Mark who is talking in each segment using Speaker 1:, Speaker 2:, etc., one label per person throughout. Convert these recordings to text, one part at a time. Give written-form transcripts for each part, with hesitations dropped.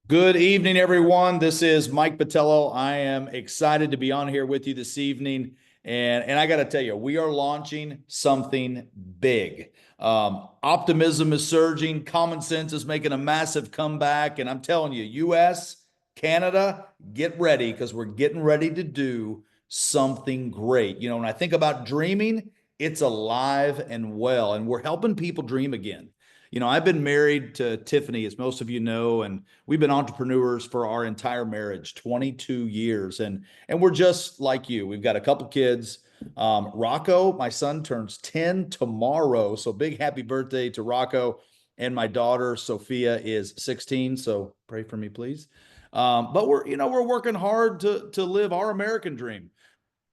Speaker 1: Good evening, everyone. This is Mike Patello. I am excited to be on here with you this evening. And I got to tell you, we are launching something big. Optimism is surging. Common sense is making a massive comeback. And I'm telling you, US, Canada, get ready because we're getting ready to do something great. You know, when I think about dreaming, it's alive and well, and we're helping people dream again. You know, I've been married to Tiffany, as most of you know, and we've been entrepreneurs for our entire marriage, 22 years. And we're just like you. We've got a couple kids. Rocco, my son, turns 10 tomorrow. So big happy birthday to Rocco. And my daughter, Sophia, is 16. So pray for me, please. But we're working hard to live our American dream.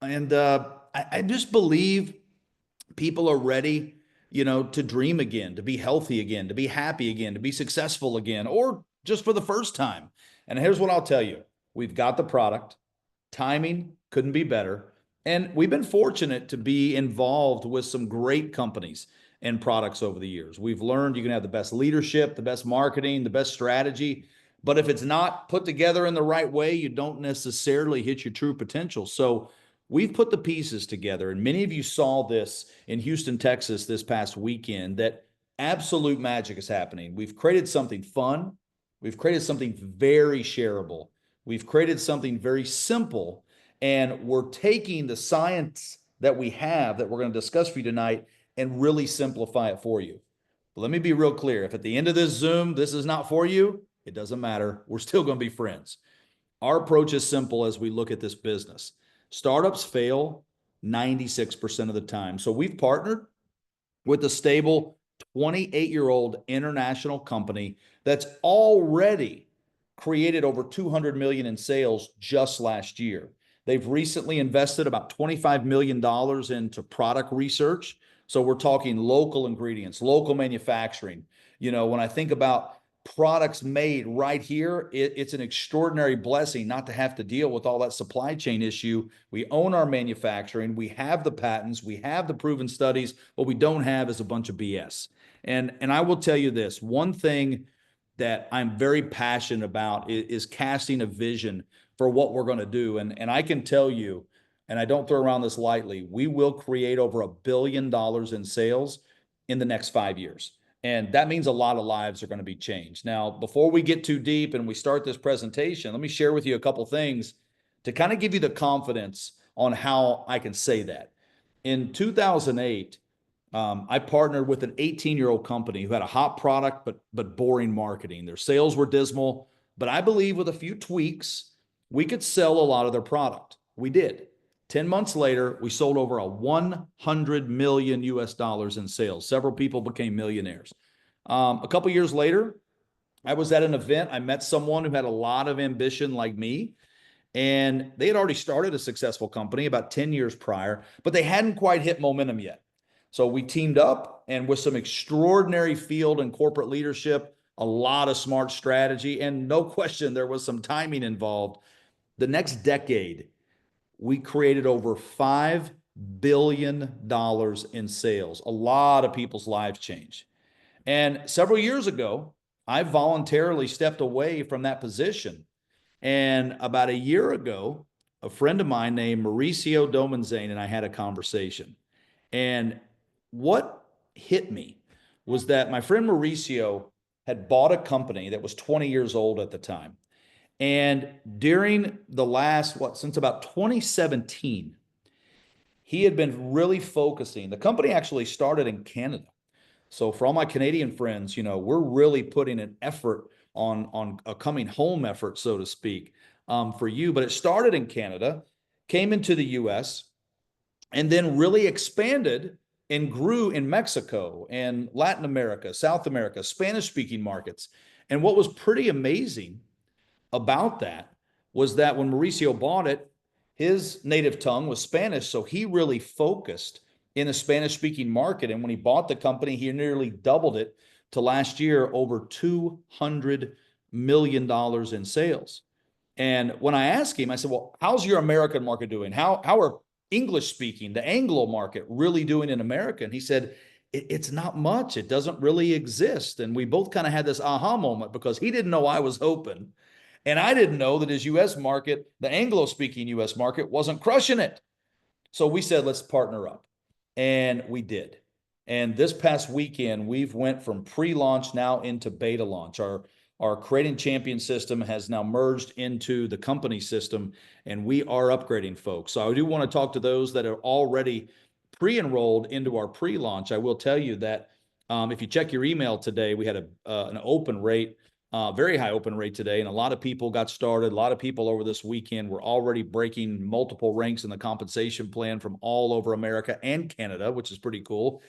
Speaker 1: And I just believe people are ready, to dream again, to be healthy again, to be happy again, to be successful again, or just for the first time. And here's what I'll tell you. We've got the product. Timing couldn't be better. And we've been fortunate to be involved with some great companies and products over the years. We've learned you can have the best leadership, the best marketing, the best strategy, but if it's not put together in the right way, you don't necessarily hit your true potential. So we've put the pieces together, and many of you saw this in Houston, Texas this past weekend, that absolute magic is happening. We've created something fun. We've created something very shareable. We've created something very simple, and we're taking the science that we have that we're going to discuss for you tonight and really simplify it for you. But let me be real clear. If at the end of this Zoom, this is not for you, it doesn't matter. We're still going to be friends. Our approach is simple as we look at this business. Startups fail 96% of the time. So we've partnered with a stable 28-year-old international company that's already created over 200 million in sales just last year. They've recently invested about $25 million into product research. So we're talking local ingredients, local manufacturing. You know, when I think about products made right here, it's an extraordinary blessing not to have to deal with all that supply chain issue. We own our manufacturing. We have the patents. We have the proven studies. What we don't have is a bunch of BS. And I will tell you this, one thing that I'm very passionate about is casting a vision for what we're going to do. And I can tell you, and I don't throw around this lightly, we will create over $1 billion in sales in the next 5 years. And that means a lot of lives are going to be changed. Now, before we get too deep and we start this presentation, let me share with you a couple things to kind of give you the confidence on how I can say that. In 2008, I partnered with an 18-year-old company who had a hot product, but boring marketing. Their sales were dismal, but I believe with a few tweaks, we could sell a lot of their product. We did. 10 months later, we sold over 100 million US dollars in sales. Several people became millionaires. A couple years later, I was at an event. I met someone who had a lot of ambition like me, and they had already started a successful company about 10 years prior, but they hadn't quite hit momentum yet. So we teamed up, and with some extraordinary field and corporate leadership, a lot of smart strategy, and no question there was some timing involved. The next decade, we created over $5 billion in sales. A lot of people's lives changed. And several years ago, I voluntarily stepped away from that position. And about a year ago, a friend of mine named Mauricio Domenzane and I had a conversation. And what hit me was that my friend Mauricio had bought a company that was 20 years old at the time. And during the last, since about 2017, he had been really focusing. The company actually started in Canada. So for all my Canadian friends, we're really putting an effort on a coming home effort, so to speak, for you. But it started in Canada, came into the US, and then really expanded and grew in Mexico and Latin America, South America, Spanish-speaking markets. And what was pretty amazing about that was that when Mauricio bought it, his native tongue was Spanish, so he really focused in a Spanish-speaking market. And when he bought the company, he nearly doubled it to last year over $200 million in sales. And when I asked him, I said, well, how's your American market doing? How are English speaking, the Anglo market, really doing in America? And he said, it's not much. It doesn't really exist. And we both kind of had this aha moment because he didn't know I was hoping. And I didn't know that his US market, the Anglo speaking US market, wasn't crushing it. So we said, let's partner up. And we did. And this past weekend, we've went from pre-launch now into beta launch. Our Creating Champion system has now merged into the company system, and we are upgrading folks. So I do want to talk to those that are already pre-enrolled into our pre-launch. I will tell you that if you check your email today, we had an open rate, very high open rate today, and a lot of people got started. A lot of people over this weekend were already breaking multiple ranks in the compensation plan from all over America and Canada, which is pretty cool.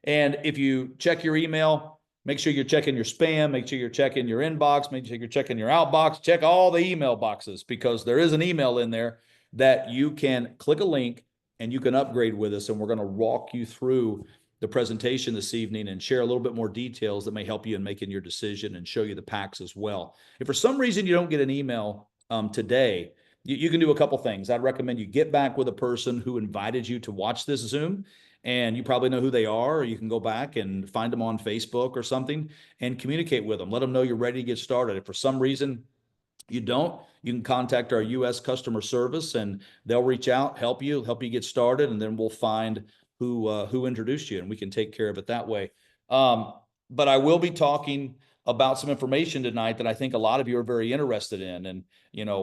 Speaker 1: And if you check your email, make sure you're checking your spam, make sure you're checking your inbox, make sure you're checking your outbox, check all the email boxes, because there is an email in there that you can click a link and you can upgrade with us. And we're going to walk you through the presentation this evening and share a little bit more details that may help you in making your decision and show you the packs as well. If for some reason you don't get an email today, you can do a couple things. I'd recommend you get back with a person who invited you to watch this Zoom, and you probably know who they are, or you can go back and find them on Facebook or something and communicate with them. Let them know you're ready to get started. If for some reason you don't, you can contact our US customer service and they'll reach out, help you get started, and then we'll find who introduced you, and we can take care of it that way. But I will be talking about some information tonight that I think a lot of you are very interested in. And,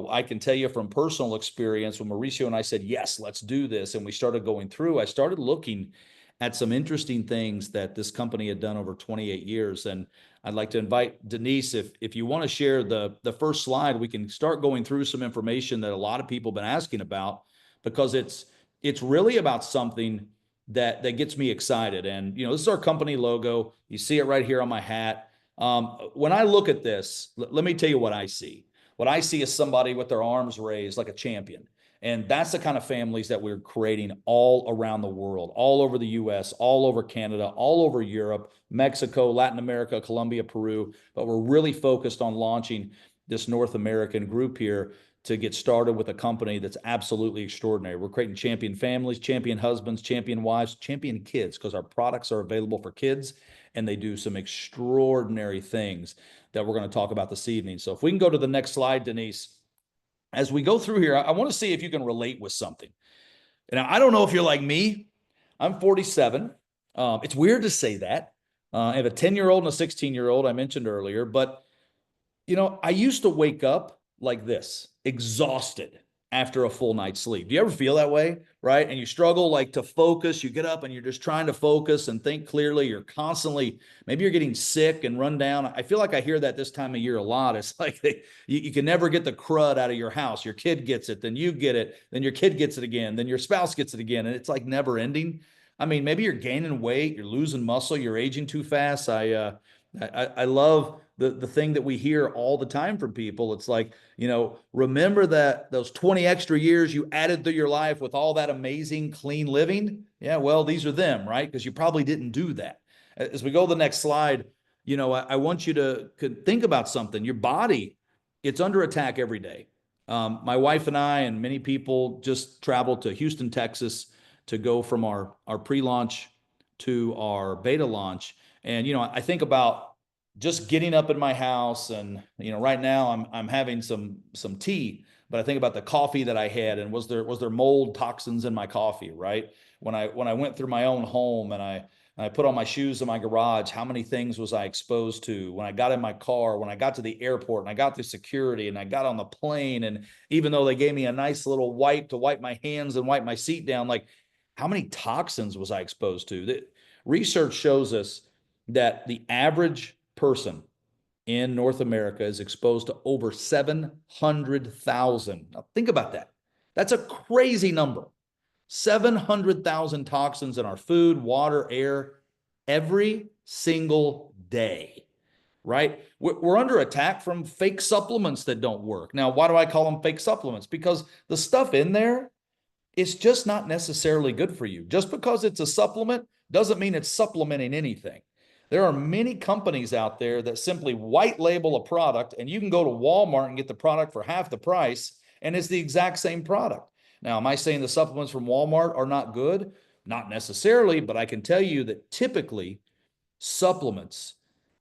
Speaker 1: I can tell you from personal experience, when Mauricio and I said, yes, let's do this, and we started going through, I started looking at some interesting things that this company had done over 28 years. And I'd like to invite Denise, if you want to share the first slide, we can start going through some information that a lot of people have been asking about, because it's really about something that gets me excited. And, this is our company logo. You see it right here on my hat. When I look at this, let me tell you what I see. What I see is somebody with their arms raised like a champion. And that's the kind of families that we're creating all around the world, all over the US, all over Canada, all over Europe, Mexico, Latin America, Colombia, Peru. But we're really focused on launching this North American group here to get started with a company that's absolutely extraordinary. We're creating champion families, champion husbands, champion wives, champion kids, because our products are available for kids and they do some extraordinary things that we're going to talk about this evening. So if we can go to the next slide, Denise. As we go through here, I want to see if you can relate with something. And I don't know if you're like me. I'm 47. It's weird to say that. I have a 10-year-old and a 16-year-old I mentioned earlier, but I used to wake up like this, exhausted after a full night's sleep. Do you ever feel that way, right? And you struggle like to focus. You get up and you're just trying to focus and think clearly. You're constantly, maybe you're getting sick and run down. I feel like I hear that this time of year a lot. It's like you can never get the crud out of your house. Your kid gets it, then you get it, then your kid gets it again, then your spouse gets it again. And it's like never ending. I mean, maybe you're gaining weight, you're losing muscle, you're aging too fast. I love the thing that we hear all the time from people. It's like, remember that those 20 extra years you added to your life with all that amazing clean living. Yeah, well, these are them, right? Because you probably didn't do that. As we go to the next slide, I want you to think about something. Your body, it's under attack every day. My wife and I and many people just traveled to Houston, Texas to go from our pre-launch to our beta launch. And, I think about just getting up in my house, and, right now I'm having some tea, but I think about the coffee that I had, and was there mold toxins in my coffee, right? When I went through my own home and I put on my shoes in my garage, how many things was I exposed to? When I got in my car, when I got to the airport and I got through security and I got on the plane, and even though they gave me a nice little wipe to wipe my hands and wipe my seat down, like how many toxins was I exposed to? The research shows us that the average person in North America is exposed to over 700,000. Now think about that. That's a crazy number. 700,000 toxins in our food, water, air, every single day, right? We're under attack from fake supplements that don't work. Now, why do I call them fake supplements? Because the stuff in there, it's just not necessarily good for you. Just because it's a supplement doesn't mean it's supplementing anything. There are many companies out there that simply white label a product, and you can go to Walmart and get the product for half the price, and it's the exact same product. Now, am I saying the supplements from Walmart are not good? Not necessarily, but I can tell you that typically supplements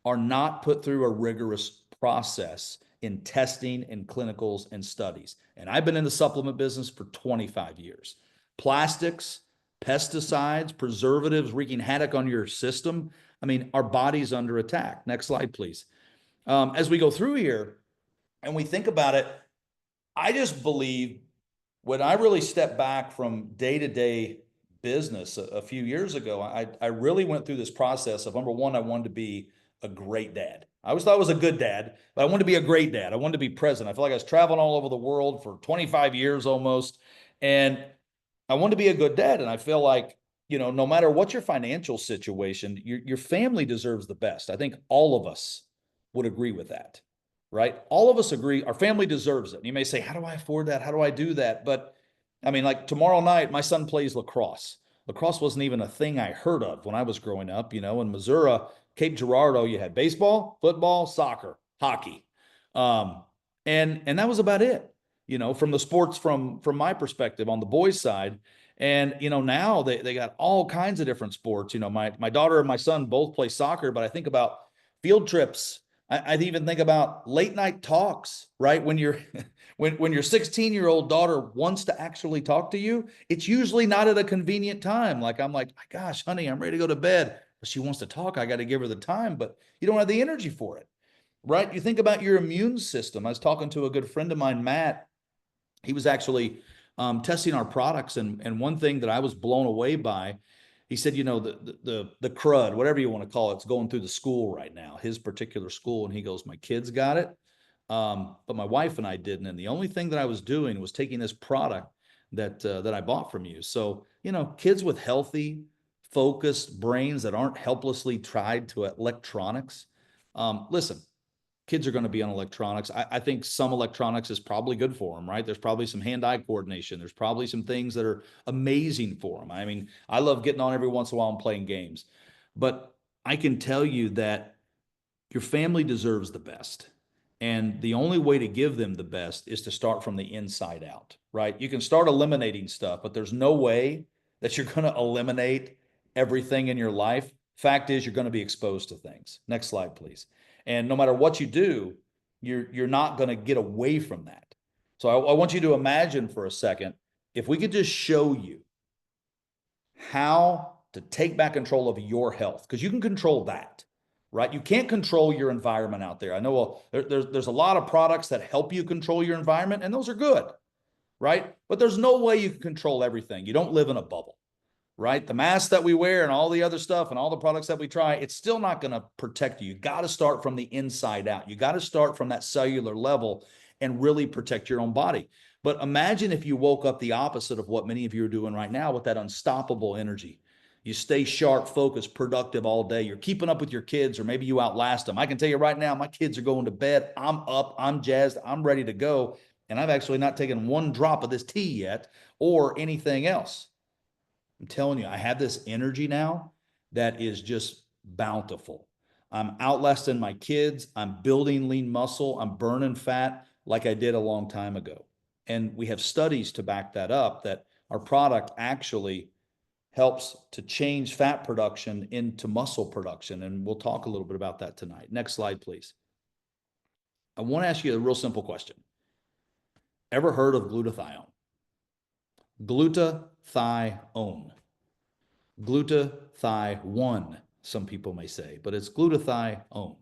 Speaker 1: are not put through a rigorous process in testing and clinicals and studies. And I've been in the supplement business for 25 years. Plastics, pesticides, preservatives wreaking havoc on your system. I mean, our body's under attack. Next slide, please. As we go through here and we think about it, I just believe when I really stepped back from day-to-day business a few years ago, I really went through this process of, number one, I wanted to be a great dad. I always thought I was a good dad, but I wanted to be a great dad. I wanted to be present. I feel like I was traveling all over the world for 25 years almost, and I wanted to be a good dad. And I feel like, no matter what your financial situation, your family deserves the best. I think all of us would agree with that, right? All of us agree our family deserves it. And you may say, how do I afford that? How do I do that? But I mean, like tomorrow night, my son plays lacrosse. Lacrosse wasn't even a thing I heard of when I was growing up. In Missouri, Cape Girardeau, you had baseball, football, soccer, hockey. And that was about it, from the sports from my perspective on the boys' side. And, now they got all kinds of different sports. My daughter and my son both play soccer, but I think about field trips. I even think about late night talks, right? When you're when your 16-year-old daughter wants to actually talk to you, it's usually not at a convenient time. Like I'm like, gosh, honey, I'm ready to go to bed. But she wants to talk. I got to give her the time, but you don't have the energy for it, right? You think about your immune system. I was talking to a good friend of mine, Matt. He was actually testing our products, and one thing that I was blown away by, he said, the crud, whatever you want to call it, it's going through the school right now, his particular school. And he goes, my kids got it, but my wife and I didn't. And the only thing that I was doing was taking this product that I bought from you. So, kids with healthy, focused brains that aren't helplessly tied to electronics. Listen, kids are going to be on electronics. I think some electronics is probably good for them, right? There's probably some hand-eye coordination. There's probably some things that are amazing for them. I mean, I love getting on every once in a while and playing games. But I can tell you that your family deserves the best. And the only way to give them the best is to start from the inside out, right? You can start eliminating stuff, but there's no way that you're going to eliminate everything in your life. Fact is, you're going to be exposed to things. Next slide, please. And no matter what you do, you're not going to get away from that. So I want you to imagine for a second, if we could just show you how to take back control of your health, because you can control that, right? You can't control your environment out there. I know there's a lot of products that help you control your environment, and those are good, right? But there's no way you can control everything. You don't live in a bubble, right? The masks that we wear and all the other stuff and all the products that we try, it's still not going to protect you. You got to start from the inside out. You got to start from that cellular level and really protect your own body. But imagine if you woke up the opposite of what many of you are doing right now with that unstoppable energy. You stay sharp, focused, productive all day. You're keeping up with your kids, or maybe you outlast them. I can tell you right now, my kids are going to bed. I'm up, I'm jazzed, I'm ready to go. And I've actually not taken one drop of this tea yet or anything else. I'm telling you, I have this energy now that is just bountiful. I'm outlasting my kids. I'm building lean muscle. I'm burning fat like I did a long time ago. And we have studies to back that up, that our product actually helps to change fat production into muscle production. And we'll talk a little bit about that tonight. Next slide, please. I want to ask you a real simple question. Ever heard of glutathione? Glutathione. Glutathione, some people may say, but it's glutathione.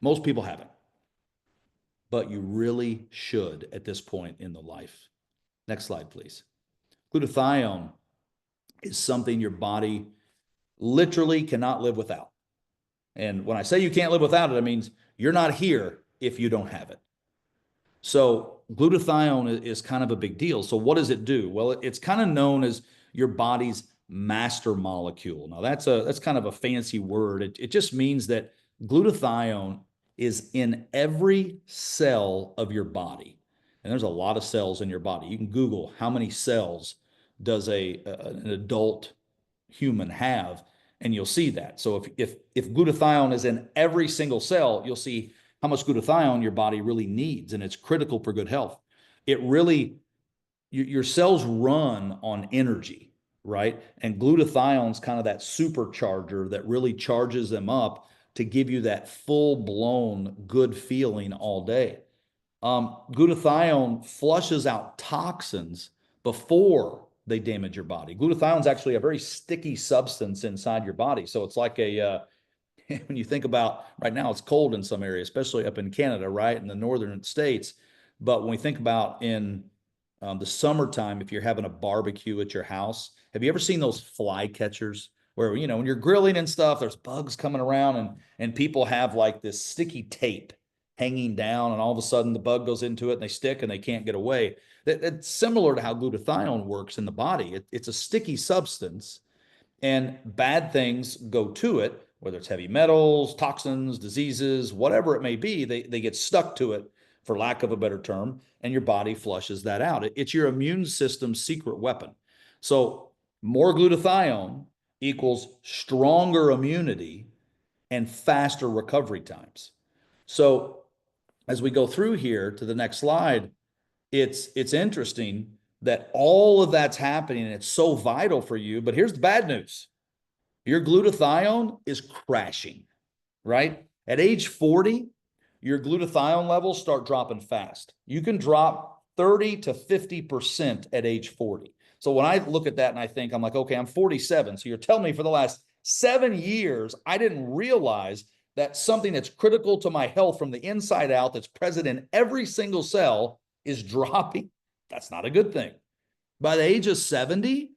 Speaker 1: Most people haven't, but you really should at this point in the life. Next slide, please. Glutathione is something your body literally cannot live without. And when I say you can't live without it, it means you're not here if you don't have it. So glutathione is kind of a big deal. So what does it do? Well, it's kind of known as your body's master molecule. Now that's kind of a fancy word. It just means that glutathione is in every cell of your body. And there's a lot of cells in your body. You can Google how many cells does an adult human have, and you'll see that. So if glutathione is in every single cell, you'll see how much glutathione your body really needs, and it's critical for good health. It really, your cells run on energy, right? And glutathione's kind of that supercharger that really charges them up to give you that full-blown good feeling all day. Glutathione flushes out toxins before they damage your body. Glutathione is actually a very sticky substance inside your body. So it's like when you think about right now, it's cold in some areas, especially up in Canada, right? In the northern states. But when we think about in the summertime, if you're having a barbecue at your house, have you ever seen those fly catchers where, when you're grilling and stuff, there's bugs coming around and people have like this sticky tape hanging down and all of a sudden the bug goes into it and they stick and they can't get away. It's similar to how glutathione works in the body. It's a sticky substance and bad things go to it, whether it's heavy metals, toxins, diseases, whatever it may be, they get stuck to it, for lack of a better term, and your body flushes that out. It's your immune system's secret weapon. So more glutathione equals stronger immunity and faster recovery times. So as we go through here to the next slide, it's interesting that all of that's happening and it's so vital for you. But here's the bad news. Your glutathione is crashing, right? At age 40, your glutathione levels start dropping fast. You can drop 30 to 50% at age 40. So when I look at that and I think, I'm like, okay, I'm 47. So you're telling me for the last 7 years, I didn't realize that something that's critical to my health from the inside out, that's present in every single cell, is dropping. That's not a good thing. By the age of 70,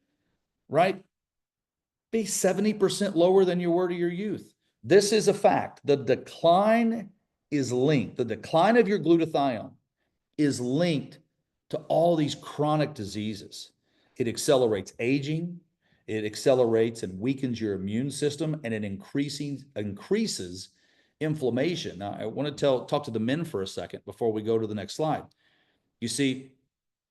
Speaker 1: right? Be 70% lower than you were to your youth. This is a fact. The decline is linked. The decline of your glutathione is linked to all these chronic diseases. It accelerates aging. It accelerates and weakens your immune system, and it increases inflammation. Now, I want to talk to the men for a second before we go to the next slide. You see,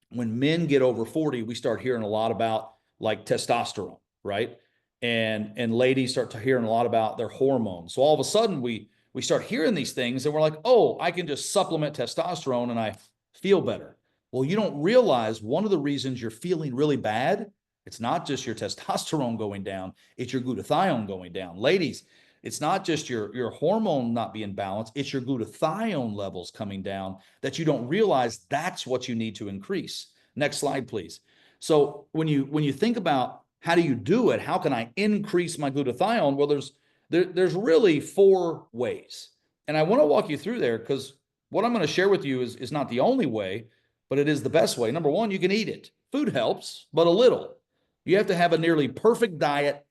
Speaker 1: when men get over 40, we start hearing a lot about like testosterone, right? And ladies start to hearing a lot about their hormones. So all of a sudden we start hearing these things and we're like, oh, I can just supplement testosterone and I feel better. Well, you don't realize one of the reasons you're feeling really bad, it's not just your testosterone going down, it's your glutathione going down. Ladies, it's not just your hormone not being balanced, it's your glutathione levels coming down that you don't realize that's what you need to increase. Next slide, please. So when you think about how do you do it, how can I increase my glutathione? Well, there's really 4 ways. And I want to walk you through there because what I'm going to share with you is not the only way, but it is the best way. Number 1, you can eat it. Food helps, but a little. You have to have a nearly perfect diet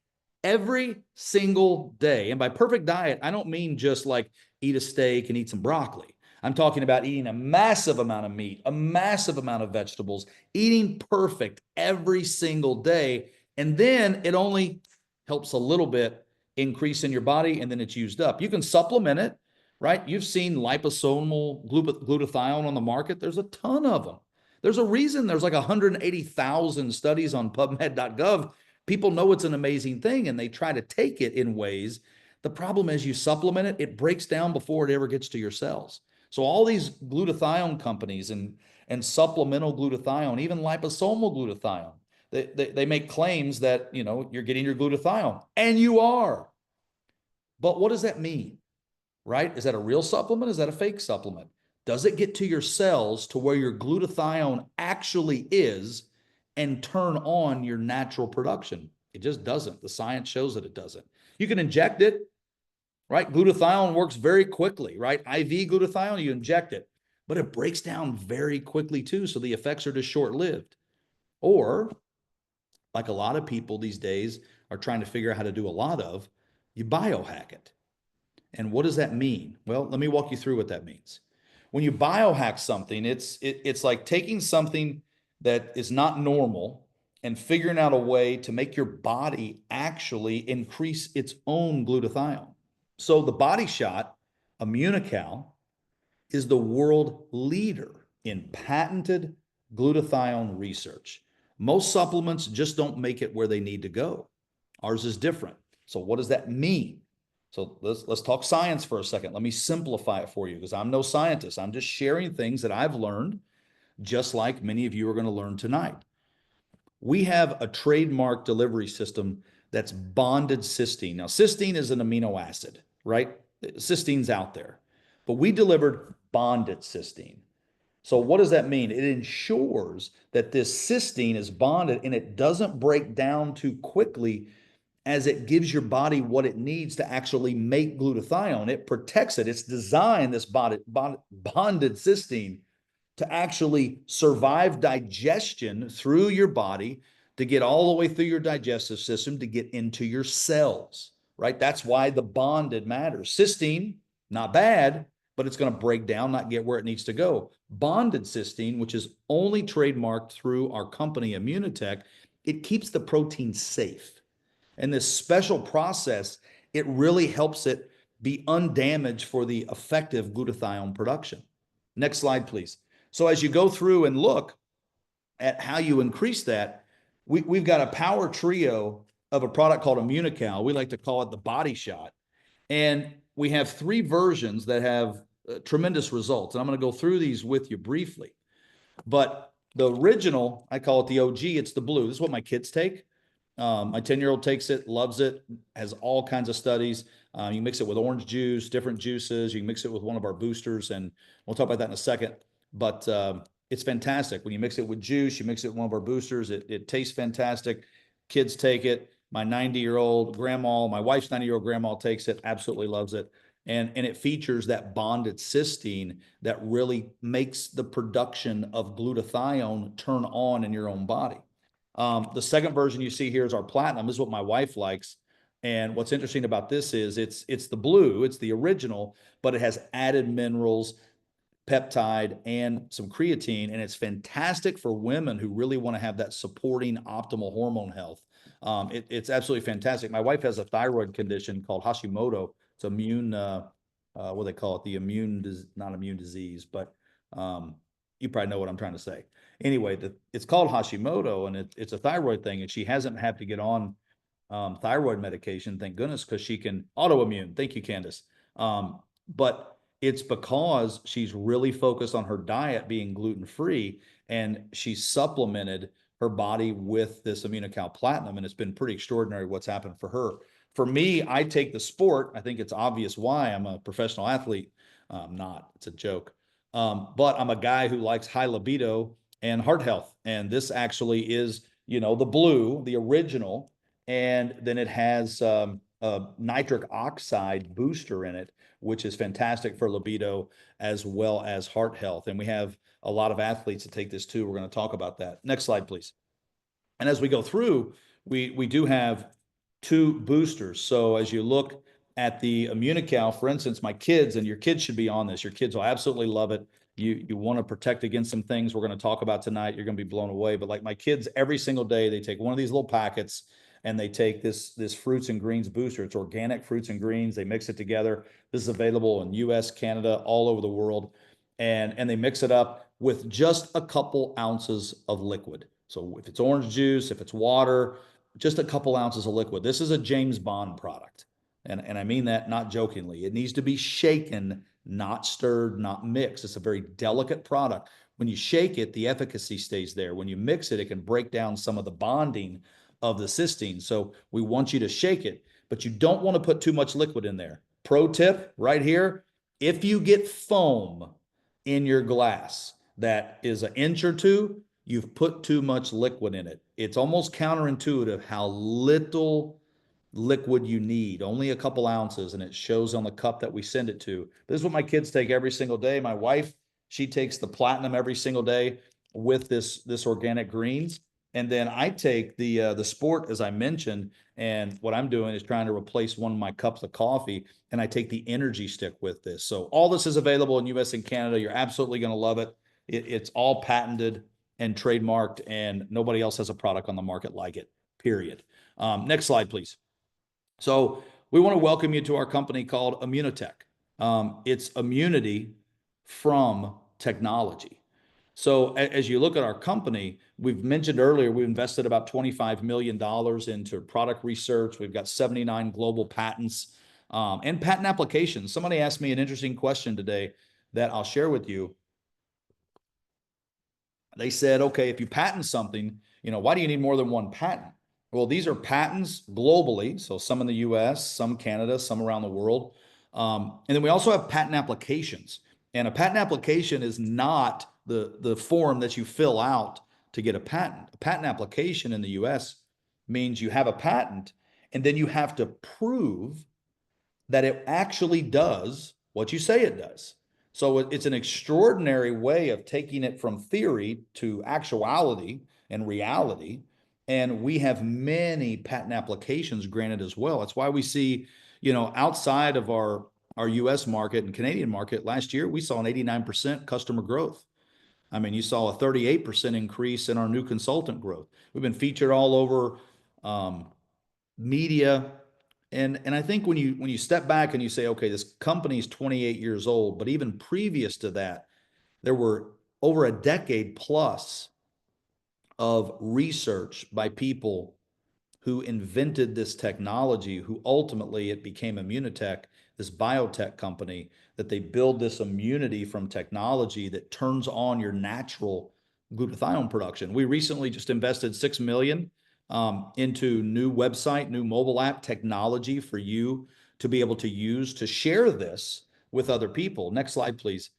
Speaker 1: every single day. And by perfect diet, I don't mean just like eat a steak and eat some broccoli. I'm talking about eating a massive amount of meat, a massive amount of vegetables, eating perfect every single day. And then it only helps a little bit increase in your body, and then it's used up. You can supplement it, right? You've seen liposomal glutathione on the market. There's a ton of them. There's a reason there's like 180,000 studies on PubMed.gov. People know it's an amazing thing and they try to take it in ways. The problem is you supplement it, it breaks down before it ever gets to your cells. So all these glutathione companies and supplemental glutathione, even liposomal glutathione, they make claims that, you're getting your glutathione, and you are. But what does that mean, right? Is that a real supplement? Is that a fake supplement? Does it get to your cells to where your glutathione actually is and turn on your natural production? It just doesn't. The science shows that it doesn't. You can inject it, right? Glutathione works very quickly, right? IV glutathione, you inject it, but it breaks down very quickly too. So the effects are just short-lived. Or like a lot of people these days are trying to figure out how to do a lot of, you biohack it. And what does that mean? Well, let me walk you through what that means. When you biohack something, it's like taking something that is not normal and figuring out a way to make your body actually increase its own glutathione. So the Body Shot Immunocal is the world leader in patented glutathione research. Most supplements just don't make it where they need to go. Ours is different. So what does that mean? So let's talk science for a second. Let me simplify it for you because I'm no scientist. I'm just sharing things that I've learned, just like many of you are going to learn tonight. We have a trademark delivery system that's bonded cysteine. Now, cysteine is an amino acid, right? Cysteine's out there, but we delivered bonded cysteine. So what does that mean? It ensures that this cysteine is bonded and it doesn't break down too quickly as it gives your body what it needs to actually make glutathione. It protects it. It's designed, this bonded cysteine, to actually survive digestion through your body, to get all the way through your digestive system, to get into your cells, right? That's why the bonded matters. Cysteine, not bad, but it's going to break down, not get where it needs to go. Bonded cysteine, which is only trademarked through our company, Immunotec, it keeps the protein safe. And this special process, it really helps it be undamaged for the effective glutathione production. Next slide, please. So as you go through and look at how you increase that, we've got a power trio of a product called Immunocal. We like to call it the body shot. And we have 3 versions that have tremendous results. And I'm going to go through these with you briefly. But the original, I call it the OG, it's the blue. This is what my kids take. My 10-year-old takes it, loves it, has all kinds of studies. You can mix it with orange juice, different juices. You can mix it with one of our boosters, and we'll talk about that in a second. But it's fantastic. When you mix it with juice, you mix it with one of our boosters, it tastes fantastic. Kids take it. My 90-year-old grandma, my wife's 90-year-old grandma takes it, absolutely loves it. And it features that bonded cysteine that really makes the production of glutathione turn on in your own body. The second version you see here is our platinum. This is what my wife likes. And what's interesting about this is it's the blue, it's the original, but it has added minerals, peptide, and some creatine. And it's fantastic for women who really want to have that supporting optimal hormone health. It's absolutely fantastic. My wife has a thyroid condition called Hashimoto. It's immune, what do they call it? The not immune disease, but you probably know what I'm trying to say. Anyway, it's called Hashimoto, and it's a thyroid thing, and she hasn't had to get on thyroid medication, thank goodness, because she can autoimmune. Thank you, Candace. But it's because she's really focused on her diet being gluten-free, and she's supplemented her body with this Immunocal Platinum, and it's been pretty extraordinary what's happened for her. For me, I take the sport. I think it's obvious why. I'm a professional athlete. I'm not. It's a joke. But I'm a guy who likes high libido and heart health. And this actually is, the blue, the original. And then it has a nitric oxide booster in it, which is fantastic for libido as well as heart health. And we have a lot of athletes that take this too. We're going to talk about that. Next slide, please. And as we go through, we do have 2 boosters. So as you look at the Immunocal, for instance, my kids, and your kids should be on this. Your kids will absolutely love it. You want to protect against some things we're going to talk about tonight. You're going to be blown away. But like my kids, every single day, they take one of these little packets and they take this fruits and greens booster. It's organic fruits and greens. They mix it together. This is available in US, Canada, all over the world. And they mix it up with just a couple ounces of liquid. So if it's orange juice, if it's water, just a couple ounces of liquid. This is a James Bond product. And I mean that not jokingly. It needs to be shaken, not stirred, not mixed. It's a very delicate product. When you shake it, the efficacy stays there. When you mix it, it can break down some of the bonding of the cysteine. So we want you to shake it, but you don't want to put too much liquid in there. Pro tip right here, if you get foam in your glass that is an inch or 2, you've put too much liquid in it. It's almost counterintuitive how little liquid you need, only a couple ounces, and it shows on the cup that we send it to. This is what my kids take every single day. My wife, she takes the platinum every single day with this organic greens. And then I take the sport, as I mentioned, and what I'm doing is trying to replace one of my cups of coffee, and I take the energy stick with this. So all this is available in US and Canada. You're absolutely going to love it. It's all patented and trademarked, and nobody else has a product on the market like it, period. Next slide, please. So we want to welcome you to our company called Immunotec. It's immunity from technology. So as you look at our company, we've mentioned earlier, we invested about $25 million into product research. We've got 79 global patents and patent applications. Somebody asked me an interesting question today that I'll share with you. They said, okay, if you patent something, why do you need more than one patent? Well, these are patents globally, so some in the US, some Canada, some around the world. And then we also have patent applications. And a patent application is not the form that you fill out to get a patent. A patent application in the US means you have a patent, and then you have to prove that it actually does what you say it does. So it's an extraordinary way of taking it from theory to actuality and reality. And we have many patent applications granted as well. That's why we see, outside of our US market and Canadian market last year, we saw an 89% customer growth. I mean, you saw a 38% increase in our new consultant growth. We've been featured all over media. And I think when you step back and you say, okay, this company is 28 years old, but even previous to that, there were over a decade plus of research by people who invented this technology, who ultimately it became Immunotec, this biotech company, that they build this immunity from technology that turns on your natural glutathione production. We recently just invested $6 million into new website, new mobile app technology for you to be able to use to share this with other people. Next slide, please.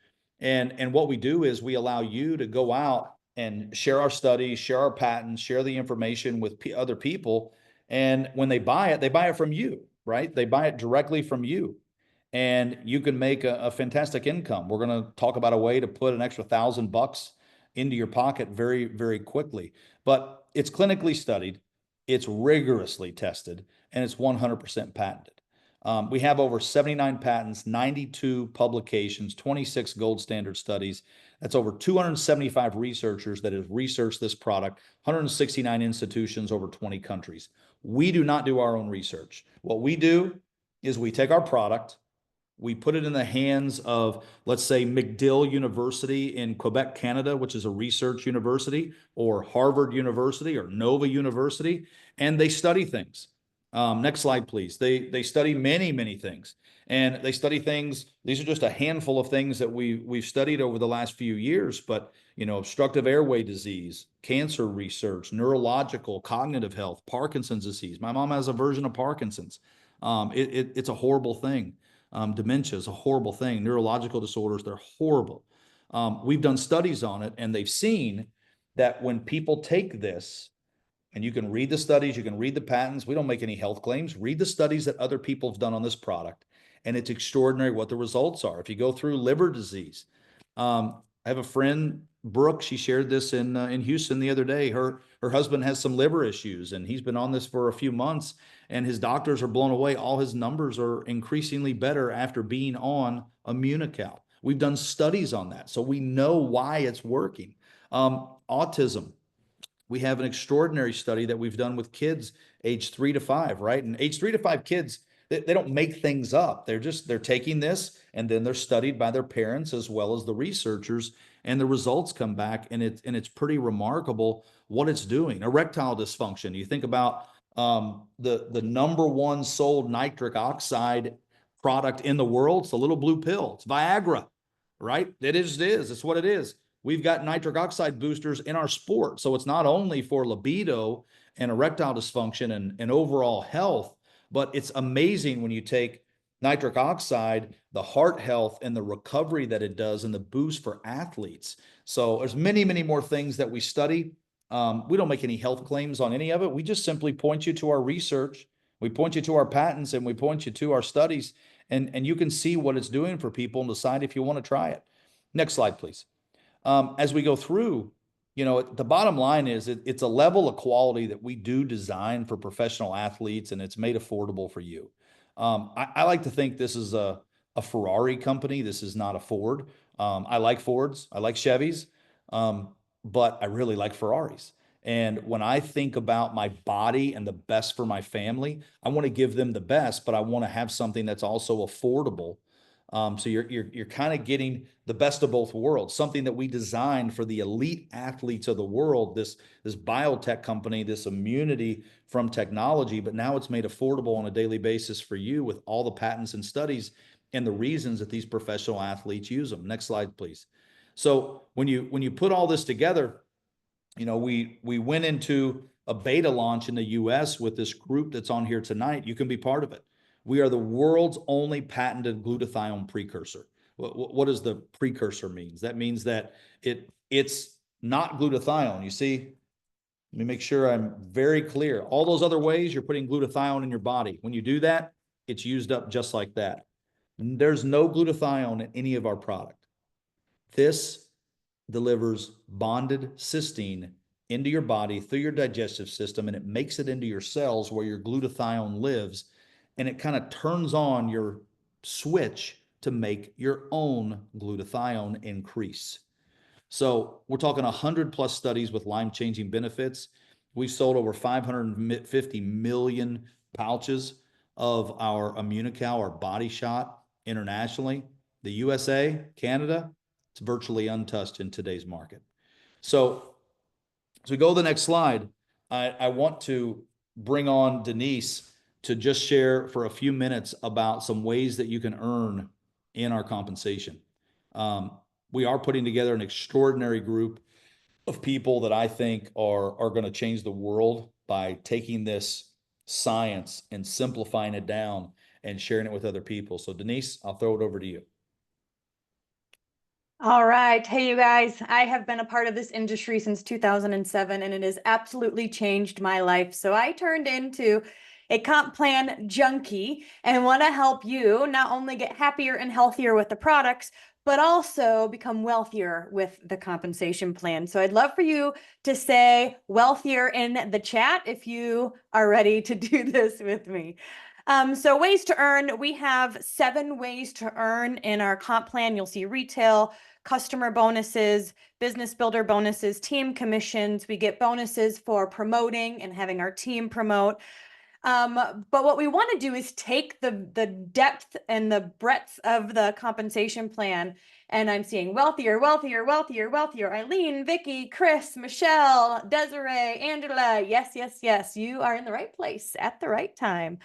Speaker 1: And what we do is we allow you to go out and share our studies, share our patents, share the information with other people. And when they buy it from you, right? They buy it directly from you. And you can make a fantastic income. We're going to talk about a way to put an extra $1,000 into your pocket very, very quickly. But it's clinically studied, it's rigorously tested, and it's 100% patented. We have over 79 patents, 92 publications, 26 gold standard studies. That's over 275 researchers that have researched this product, 169 institutions, over 20 countries. We do not do our own research. What we do is we take our product, we put it in the hands of, let's say, McGill University in Quebec, Canada, which is a research university, or Harvard University or Nova University, and they study things. Next slide, please. They study many, many things. And they study things, these are just a handful of things that we've studied over the last few years, but obstructive airway disease, cancer research, neurological, cognitive health, Parkinson's disease. My mom has a version of Parkinson's. It's a horrible thing. Dementia is a horrible thing. Neurological disorders, they're horrible. We've done studies on it, and they've seen that when people take this, and you can read the studies, you can read the patents. We don't make any health claims. Read the studies that other people have done on this product, and it's extraordinary what the results are. If you go through liver disease, I have a friend, Brooke. She shared this in Houston the other day. Her husband has some liver issues, and he's been on this for a few months, and his doctors are blown away. All his numbers are increasingly better after being on Immunocal. We've done studies on that, so we know why it's working. Autism. We have an extraordinary study that we've done with kids age 3 to 5, right? And age 3 to 5 kids, they don't make things up. They're taking this, and then they're studied by their parents as well as the researchers, and the results come back, and it's pretty remarkable what it's doing. Erectile dysfunction. You think about the number one sold nitric oxide product in the world. It's the little blue pill. It's Viagra, right? It is. It's what it is. We've got nitric oxide boosters in our sport. So it's not only for libido and erectile dysfunction and overall health, but it's amazing when you take nitric oxide, the heart health and the recovery that it does and the boost for athletes. So there's many, many more things that we study. We don't make any health claims on any of it. We just simply point you to our research. We point you to our patents, and we point you to our studies, and you can see what it's doing for people and decide if you want to try it. Next slide, please. As we go through, the bottom line is it's a level of quality that we do design for professional athletes, and it's made affordable for you. I like to think this is a Ferrari company. This is not a Ford. I like Fords. I like Chevys. But I really like Ferraris. And when I think about my body and the best for my family, I want to give them the best, but I want to have something that's also affordable. So you're kind of getting the best of both worlds, something that we designed for the elite athletes of the world, this biotech company, this immunity from technology, but now it's made affordable on a daily basis for you with all the patents and studies and the reasons that these professional athletes use them. Next slide, please. So when you put all this together, we went into a beta launch in the US with this group that's on here tonight. You can be part of it. We are the world's only patented glutathione precursor. What does the precursor means? That means that it's not glutathione. You see, let me make sure I'm very clear. All those other ways you're putting glutathione in your body. When you do that, it's used up just like that. There's no glutathione in any of our product. This delivers bonded cysteine into your body through your digestive system, and it makes it into your cells where your glutathione lives, and it kind of turns on your switch to make your own glutathione increase. So we're talking 100 plus studies with life-changing benefits. We've sold over 550 million pouches of our Immunocal, our body shot, internationally. The USA, Canada, it's virtually untouched in today's market. So as we go to the next slide, I want to bring on Denise to just share for a few minutes about some ways that you can earn in our compensation. We are putting together an extraordinary group of people that I think are going to change the world by taking this science and simplifying it down and sharing it with other people. So Denise, I'll throw it over to you.
Speaker 2: All right. Hey, you guys, I have been a part of this industry since 2007, and it has absolutely changed my life. So I turned into a comp plan junkie and want to help you not only get happier and healthier with the products, but also become wealthier with the compensation plan. So I'd love for you to say wealthier in the chat if you are ready to do this with me. So ways to earn, we have 7 ways to earn in our comp plan. You'll see retail, customer bonuses, business builder bonuses, team commissions. We get bonuses for promoting and having our team promote. But what we want to do is take the depth and the breadth of the compensation plan. And I'm seeing wealthier, wealthier, wealthier, wealthier. Eileen, Vicky, Chris, Michelle, Desiree, Angela. Yes, yes, yes. You are in the right place at the right time.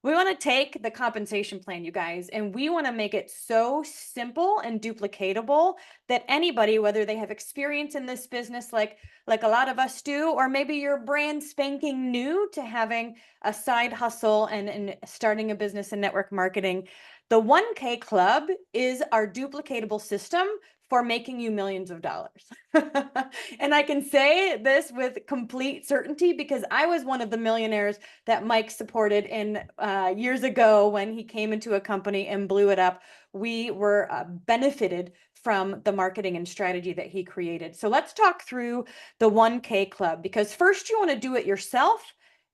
Speaker 2: We want to take the compensation plan, you guys, and we want to make it so simple and duplicatable that anybody, whether they have experience in this business like a lot of us do, or maybe you're brand spanking new to having a side hustle and starting a business in network marketing, the 1K Club is our duplicatable system for making you millions of dollars. And I can say this with complete certainty because I was one of the millionaires that Mike supported in years ago when he came into a company and blew it up. We were benefited from the marketing and strategy that he created. So let's talk through the 1K Club, because first you want to do it yourself,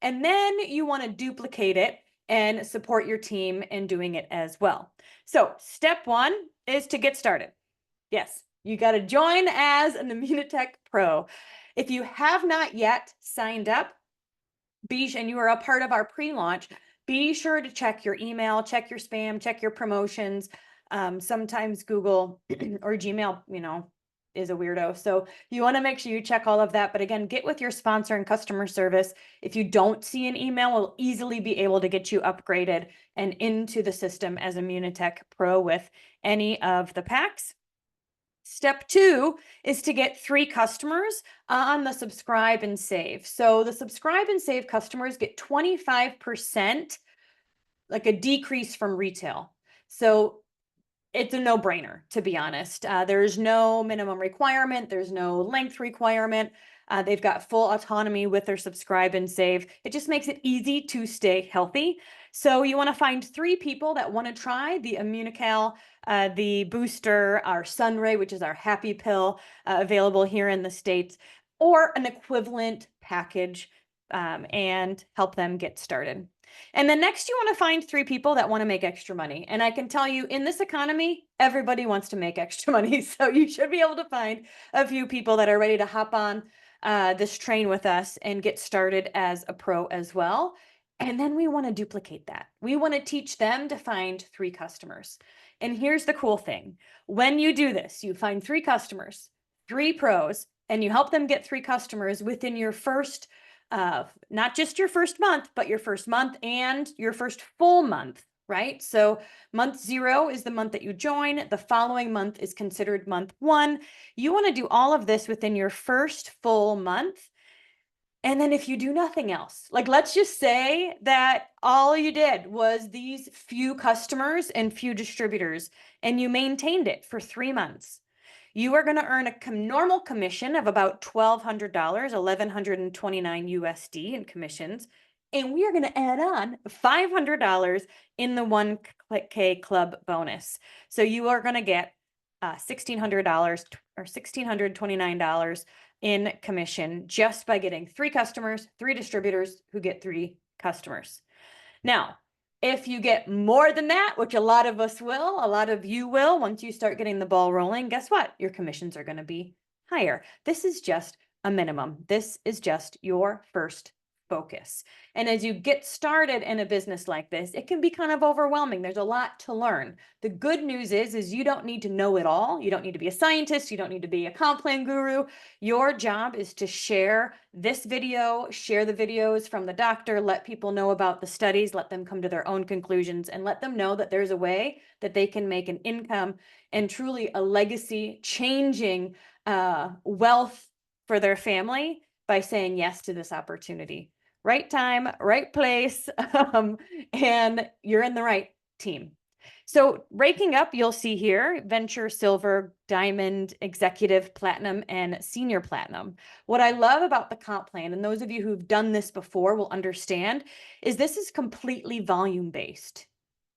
Speaker 2: and then you want to duplicate it and support your team in doing it as well. So step 1 is to get started. Yes, you got to join as an Immunotec Pro. If you have not yet signed up, and you are a part of our pre-launch, be sure to check your email, check your spam, check your promotions. Sometimes Google or Gmail, is a weirdo. So you want to make sure you check all of that. But again, get with your sponsor and customer service. If you don't see an email, we'll easily be able to get you upgraded and into the system as Immunotec Pro with any of the packs. Step 2 is to get 3 customers on the subscribe and save. So the subscribe and save customers get 25%, like a decrease from retail. So it's a no-brainer, to be honest. There's no minimum requirement. There's no length requirement. They've got full autonomy with their subscribe and save. It just makes it easy to stay healthy. So you want to find 3 people that want to try the Immunocal, the booster, our Sunray, which is our happy pill, available here in the States, or an equivalent package, and help them get started. And then next, you want to find 3 people that want to make extra money. And I can tell you, in this economy, everybody wants to make extra money. So you should be able to find a few people that are ready to hop on this train with us and get started as a pro as well. And then we want to duplicate that. We want to teach them to find 3 customers. And here's the cool thing. When you do this, you find 3 customers, 3 pros, and you help them get 3 customers within your first not just your first month, but your first month and your first full month right? So month 0 is the month that you join. The following month is considered month 1. You want to do all of this within your first full month. And then if you do nothing else, like let's just say that all you did was these few customers and few distributors, and you maintained it for 3 months, you are going to earn a normal commission of about $1,200, 1,129 USD in commissions. And we are going to add on $500 in the 1K club bonus. So you are going to get $1,600 or $1,629 in commission just by getting 3 customers, 3 distributors who get 3 customers. Now, if you get more than that, which a lot of us will, a lot of you will, once you start getting the ball rolling, guess what? Your commissions are going to be higher. This is just a minimum. This is just your first focus. And as you get started in a business like this, it can be kind of overwhelming. There's a lot to learn. The good news is you don't need to know it all. You don't need to be a scientist. You don't need to be a comp plan guru. Your job is to share this video, share the videos from the doctor, let people know about the studies, let them come to their own conclusions, and let them know that there's a way that they can make an income and truly a legacy changing wealth for their family by saying yes to this opportunity. Right time, right place, and you're in the right team. So ranking up, you'll see here, venture, silver, diamond, executive, platinum, and senior platinum. What I love about the comp plan, and those of you who've done this before will understand, is this is completely volume-based.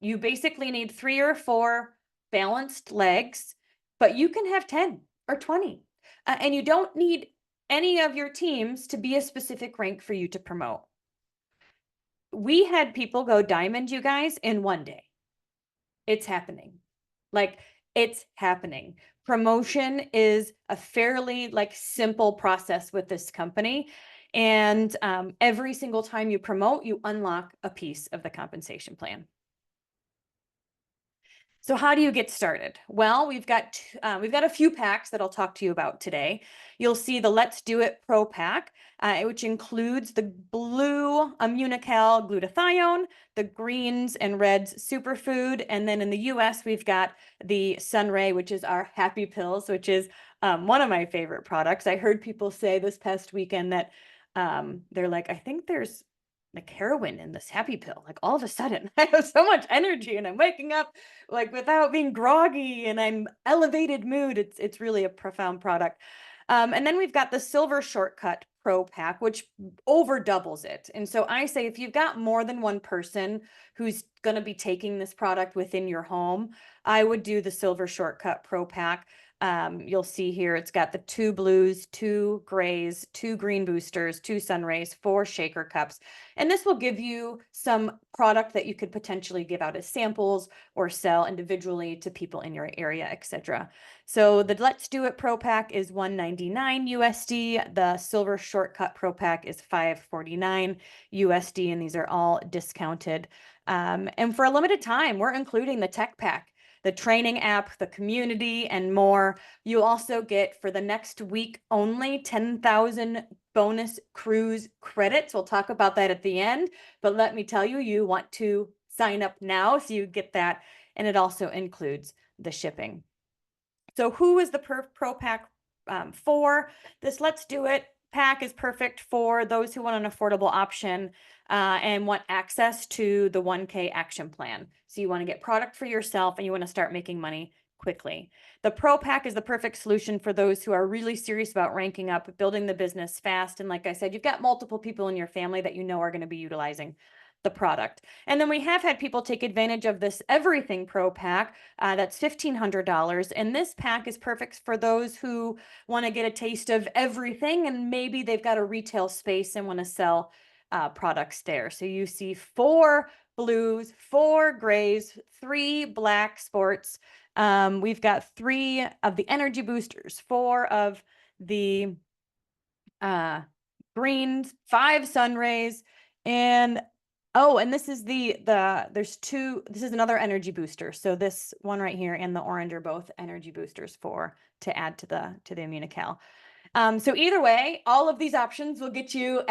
Speaker 2: You basically need 3 or 4 balanced legs, but you can have 10 or 20. And you don't need any of your teams to be a specific rank for you to promote. We had people go diamond, you guys, in 1 day. It's happening. Like, it's happening. Promotion is a fairly simple process with this company. And every single time you promote, you unlock a piece of the compensation plan. So how do you get started? Well, we've got a few packs that I'll talk to you about today. You'll see the Let's Do It Pro pack, which includes the blue Immunocal Glutathione, the greens and reds superfood, and then in the US we've got the Sunray, which is our happy pills, which is one of my favorite products. I heard people say this past weekend that they're like, I think there's like heroin in this happy pill. Like all of a sudden I have so much energy and I'm waking up like without being groggy and I'm elevated mood. It's really a profound product. And then we've got the Silver Shortcut Pro Pack, which over doubles it. And so I say, if you've got more than one person who's going to be taking this product within your home, I would do the Silver Shortcut Pro Pack. You'll see here, it's got the 2 blues, 2 grays, 2 green boosters, 2 sunrays, 4 shaker cups. And this will give you some product that you could potentially give out as samples or sell individually to people in your area, etc. So the Let's Do It Pro Pack is $199 USD. The Silver Shortcut Pro Pack is $549 USD, and these are all discounted. And for a limited time, we're including the tech pack, the training app, the community, and more. You also get, for the next week only, 10,000 bonus cruise credits. We'll talk about that at the end, but let me tell you, you want to sign up now so you get that, and it also includes the shipping. So who is the Pro Pack for? This Let's Do It pack is perfect for those who want an affordable option and want access to the 1K action plan. So you want to get product for yourself and you want to start making money quickly. The Pro Pack is the perfect solution for those who are really serious about ranking up, building the business fast. And like I said, you've got multiple people in your family that you know are going to be utilizing the product. And then we have had people take advantage of this Everything Pro Pack. That's $1,500. And this pack is perfect for those who want to get a taste of everything, and maybe they've got a retail space and want to sell products there. So you see 4 blues, 4 grays, 3 black sports. We've got 3 of the energy boosters, 4 of the greens, 5 sun rays, and oh, and this is there's 2, this is another energy booster. So this one right here and the orange are both energy boosters to add to the Immunocal. So either way, all of these options will get you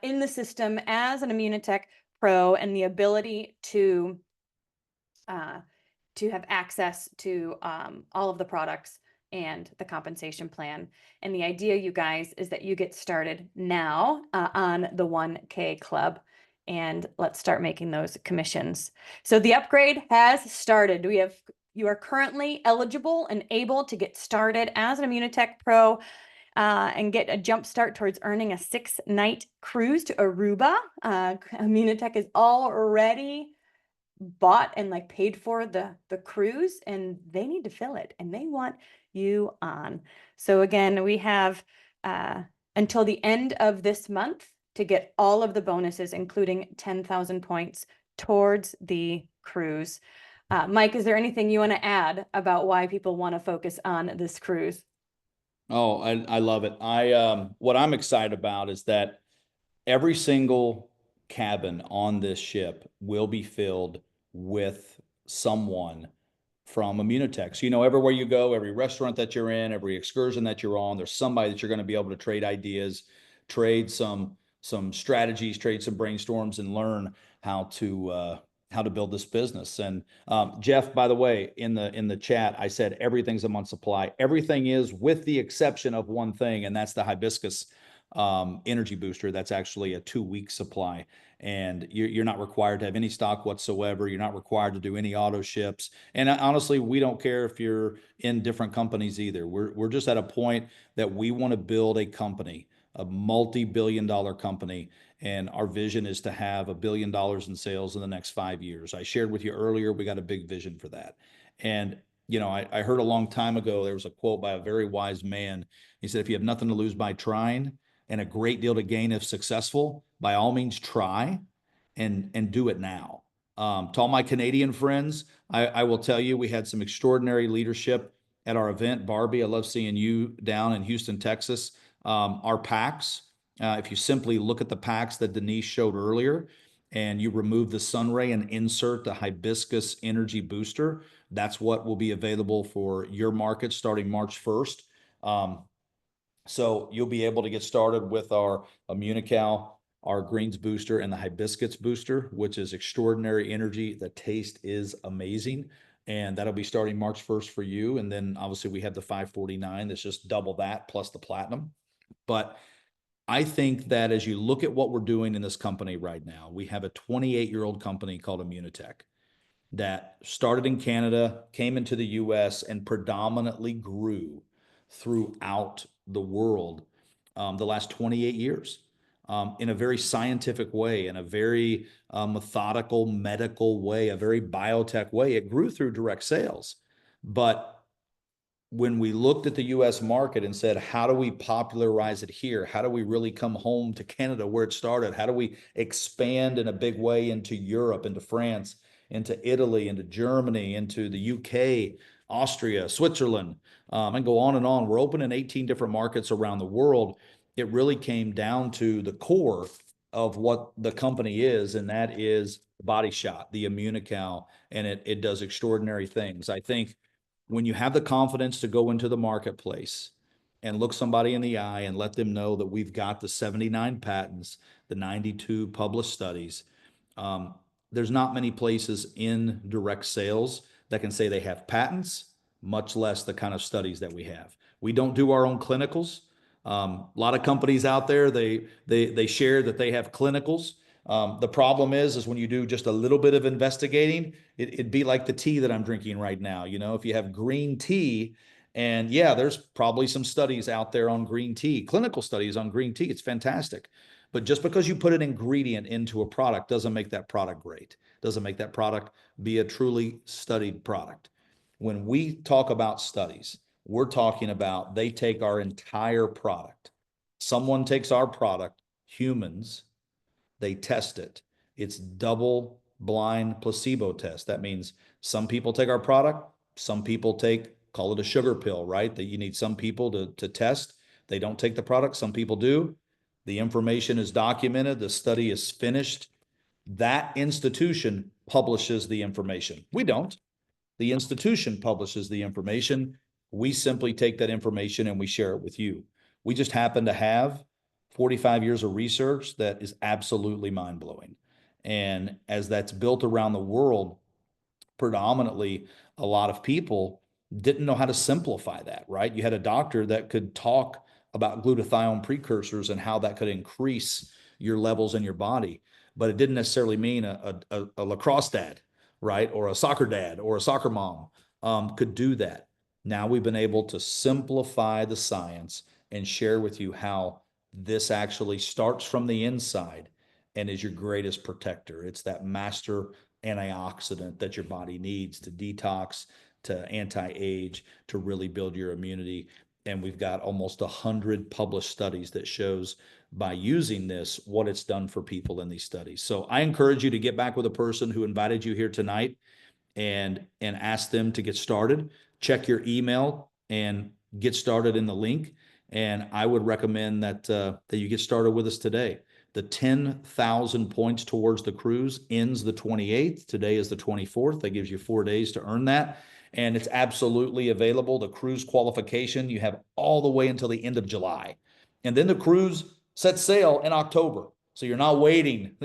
Speaker 2: in the system as an Immunotec Pro and the ability to to have access to all of the products and the compensation plan. And the idea, you guys, is that you get started now on the 1K Club. And let's start making those commissions. So the upgrade has started. You are currently eligible and able to get started as an Immunotec Pro and get a jump start towards earning a 6-night cruise to Aruba. Immunotec is already bought and like paid for the cruise, and they need to fill it, and they want you on. So again, we have until the end of this month to get all of the bonuses, including 10,000 points towards the cruise. Mike, is there anything you want to add about why people want to focus on this cruise?
Speaker 1: Oh, I love it. What I'm excited about is that every single cabin on this ship will be filled with someone from Immunotech. So, everywhere you go, every restaurant that you're in, every excursion that you're on, there's somebody that you're going to be able to trade ideas, trade some strategies, trade some brainstorms, and learn how to build this business. And Jeff, by the way, in the chat, I said everything's a month supply. Everything is, with the exception of one thing, and that's the hibiscus energy booster. That's actually a 2-week supply, and you're not required to have any stock whatsoever. You're not required to do any auto ships. And honestly, we don't care if you're in different companies either. We're just at a point that we want to build a company, a multi-billion-dollar company. And our vision is to have $1 billion in sales in the next 5 years. I shared with you earlier, we got a big vision for that. And, I heard a long time ago, there was a quote by a very wise man. He said, if you have nothing to lose by trying and a great deal to gain if successful, by all means try and do it now. To all my Canadian friends, I will tell you, we had some extraordinary leadership at our event. Barbie, I love seeing you down in Houston, Texas. Our packs, if you simply look at the packs that Denise showed earlier, and you remove the sunray and insert the hibiscus energy booster, that's what will be available for your market starting March 1st. So you'll be able to get started with our Immunical, our greens booster, and the hibiscus booster, which is extraordinary energy. The taste is amazing. And that'll be starting March 1st for you. And then obviously we have the 549 that's just double that plus the platinum. But I think that as you look at what we're doing in this company right now, we have a 28-year-old company called Immunotec that started in Canada, came into the US, and predominantly grew throughout the world the last 28 years in a very scientific way, in a very methodical, medical way, a very biotech way. It grew through direct sales. But when we looked at the US market and said, how do we popularize it here? How do we really come home to Canada where it started? How do we expand in a big way into Europe, into France, into Italy, into Germany, into the UK, Austria, Switzerland, and go on and on. We're open in 18 different markets around the world. It really came down to the core of what the company is, and that is Body Shot, the Immunical, and it does extraordinary things. I think when you have the confidence to go into the marketplace and look somebody in the eye and let them know that we've got the 79 patents, the 92 published studies, there's not many places in direct sales that can say they have patents, much less the kind of studies that we have. We don't do our own clinicals. A lot of companies out there, they share that they have clinicals. The problem is when you do just a little bit of investigating, it'd be like the tea that I'm drinking right now. If you have green tea, and yeah, there's probably some studies out there on green tea, clinical studies on green tea. It's fantastic. But just because you put an ingredient into a product doesn't make that product great. Doesn't make that product be a truly studied product. When we talk about studies, we're talking about they take our entire product. Someone takes our product, humans, they test it. It's double blind placebo test. That means some people take our product, some people call it a sugar pill, right? That you need some people to test. They don't take the product, some people do. The information is documented, the study is finished. That institution publishes the information. We don't. The institution publishes the information. We simply take that information and we share it with you. We just happen to have 45 years of research that is absolutely mind-blowing. And as that's built around the world, predominantly a lot of people didn't know how to simplify that, right? You had a doctor that could talk about glutathione precursors and how that could increase your levels in your body, but it didn't necessarily mean a lacrosse dad, right? Or a soccer dad or a soccer mom could do that. Now we've been able to simplify the science and share with you how this actually starts from the inside and is your greatest protector. It's that master antioxidant that your body needs to detox, to anti-age, to really build your immunity. And we've got almost 100 published studies that shows by using this what it's done for people in these studies. So I encourage you to get back with a person who invited you here tonight and ask them to get started. Check your email and get started in the link. And I would recommend that you get started with us today. The 10,000 points towards the cruise ends the 28th. Today is the 24th. That gives you 4 days to earn that. And it's absolutely available. The cruise qualification, you have all the way until the end of July. And then the cruise sets sail in October. So you're not waiting,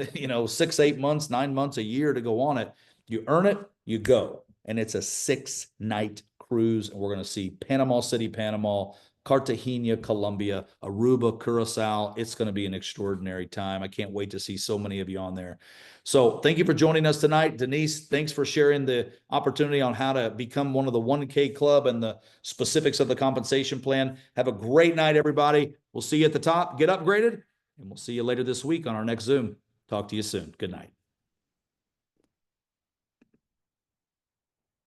Speaker 1: 6, 8 months, 9 months, a year to go on it. You earn it, you go. And it's a 6-night cruise. And we're going to see Panama City, Panama, Cartagena, Colombia, Aruba, Curacao. It's going to be an extraordinary time. I can't wait to see so many of you on there. So thank you for joining us tonight. Denise, thanks for sharing the opportunity on how to become one of the 1K Club and the specifics of the compensation plan. Have a great night, everybody. We'll see you at the top. Get upgraded, and we'll see you later this week on our next Zoom. Talk to you soon. Good night.